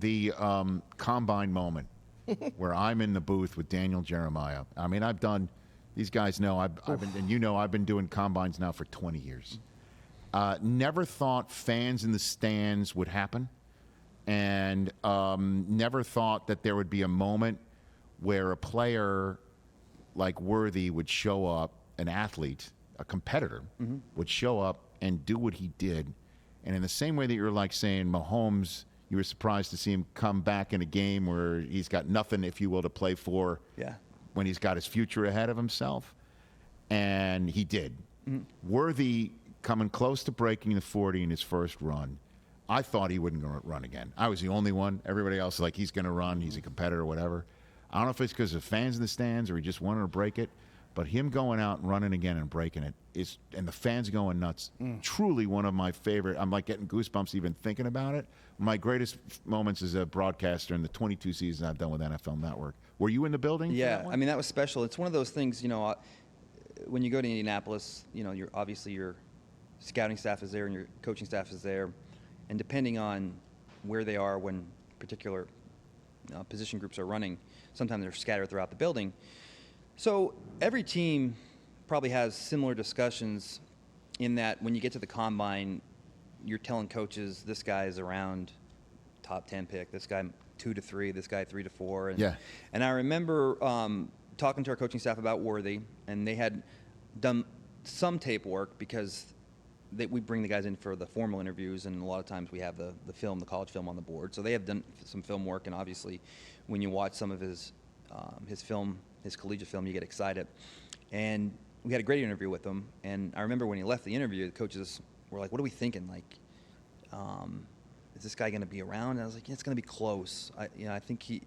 The combine moment where I'm in the booth with Daniel Jeremiah. I mean, I've done, these guys know, I've been, and you know, I've been doing combines now for 20 years. Never thought fans in the stands would happen, and never thought that there would be a moment where a player like Worthy would show up, an athlete, a competitor, would show up and do what he did. And in the same way that you're like saying Mahomes, you were surprised to see him come back in a game where he's got nothing, if you will, to play for when he's got his future ahead of himself. And he did. Worthy coming close to breaking the 40 in his first run. I thought he wouldn't run again. I was the only one. Everybody else was like, he's going to run. He's a competitor, whatever. I don't know if it's because of fans in the stands or he just wanted to break it. But him going out and running again and breaking it is, and the fans going nuts, truly one of my favorite. I'm like getting goosebumps even thinking about it. My greatest moments as a broadcaster in the 22 seasons I've done with NFL Network. Were you in the building? Yeah, I mean, that was special. It's one of those things, you know, when you go to Indianapolis, you know, obviously your scouting staff is there and your coaching staff is there. And depending on where they are when particular position groups are running, sometimes they're scattered throughout the building. So every team probably has similar discussions in that when you get to the combine, you're telling coaches, this guy is around top 10 pick, this guy 2 to 3, this guy 3 to 4. And I remember talking to our coaching staff about Worthy, and they had done some tape work because we bring the guys in for the formal interviews, and a lot of times we have the film, the college film on the board. So they have done some film work, and obviously when you watch some of his film, his collegiate film, you get excited. And we had a great interview with him. And I remember when he left the interview, the coaches were like, what are we thinking? Like, is this guy going to be around? And I was like, yeah, it's going to be close. I think he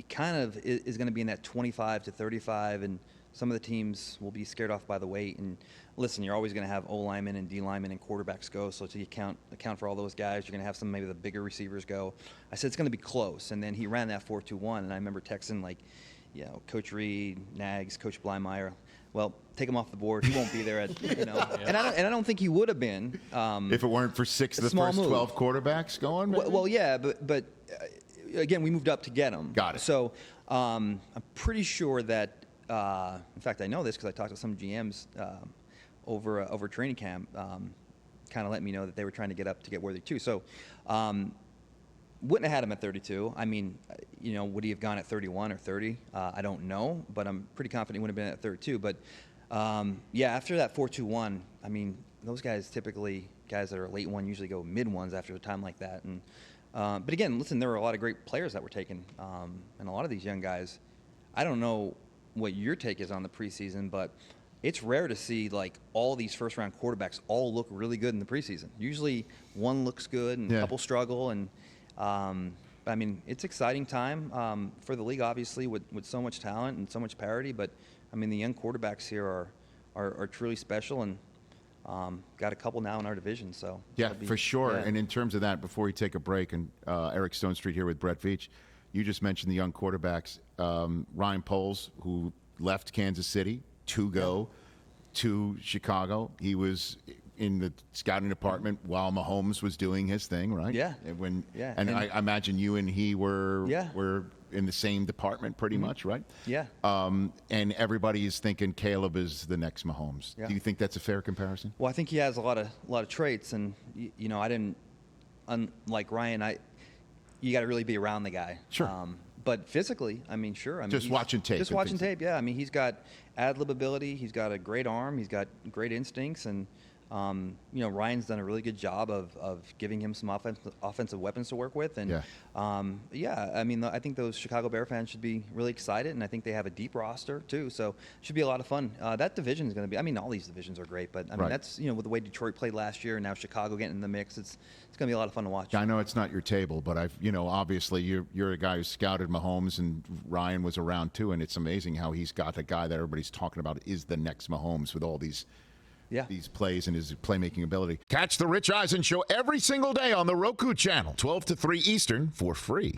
kind of is going to be in that 25 to 35, and some of the teams will be scared off by the weight. And listen, you're always going to have O linemen and D linemen and quarterbacks go. So to account for all those guys, you're going to have some maybe the bigger receivers go. I said it's going to be close, and then he ran that 4.21, and I remember texting like, you know, Coach Reed, Nags, Coach Blymeyer. Well, take him off the board. He won't be there at, you know. And I don't think he would have been if it weren't for 6 of the first 12 quarterbacks going. Maybe? Well, yeah, but again, we moved up to get him. Got it. So I'm pretty sure that. In fact, I know this because I talked to some GMs over training camp. Kind of let me know that they were trying to get up to get Worthy too. So wouldn't have had him at 32. I mean, you know, would he have gone at 31 or 30? I don't know, but I'm pretty confident he would have been at 32. But yeah, after that 4.21, I mean, those guys typically, guys that are late one, usually go mid ones after a time like that. And but again, listen, there were a lot of great players that were taken, and a lot of these young guys. I don't know what your take is on the preseason, but it's rare to see like all these first-round quarterbacks all look really good in the preseason. Usually one looks good and a couple struggle, and I mean, it's exciting time for the league, obviously, with so much talent and so much parity. But I mean, the young quarterbacks here are truly special, and got a couple now in our division. So yeah, for sure. Yeah. And in terms of that, before we take a break, and Eric Stonestreet here with Brett Veach, you just mentioned the young quarterbacks. Ryan Poles, who left Kansas City to go to Chicago. He was in the scouting department while Mahomes was doing his thing, right? Yeah. And I imagine you and he were in the same department pretty much, right? Yeah. And everybody is thinking Caleb is the next Mahomes. Yeah. Do you think that's a fair comparison? Well, I think he has a lot of traits, and you know, I didn't, unlike Ryan, you got to really be around the guy. Sure. But physically, I mean, sure. I mean, just watching tape. Just watching tape, yeah. I mean, he's got ad-lib ability. He's got a great arm. He's got great instincts. And, you know, Ryan's done a really good job of giving him some offensive weapons to work with. And, yeah, I mean, I think those Chicago Bear fans should be really excited. And I think they have a deep roster, too. So it should be a lot of fun. That division is going to be – I mean, all these divisions are great. But, I mean, that's, you know, with the way Detroit played last year and now Chicago getting in the mix, it's going to be a lot of fun to watch. I know it's not your table, but you know, obviously you're a guy who scouted Mahomes, and Ryan was around too, and it's amazing how he's got a guy that everybody's talking about is the next Mahomes with all these plays and his playmaking ability. Catch the Rich Eisen Show every single day on the Roku channel, 12 to 3 Eastern, for free.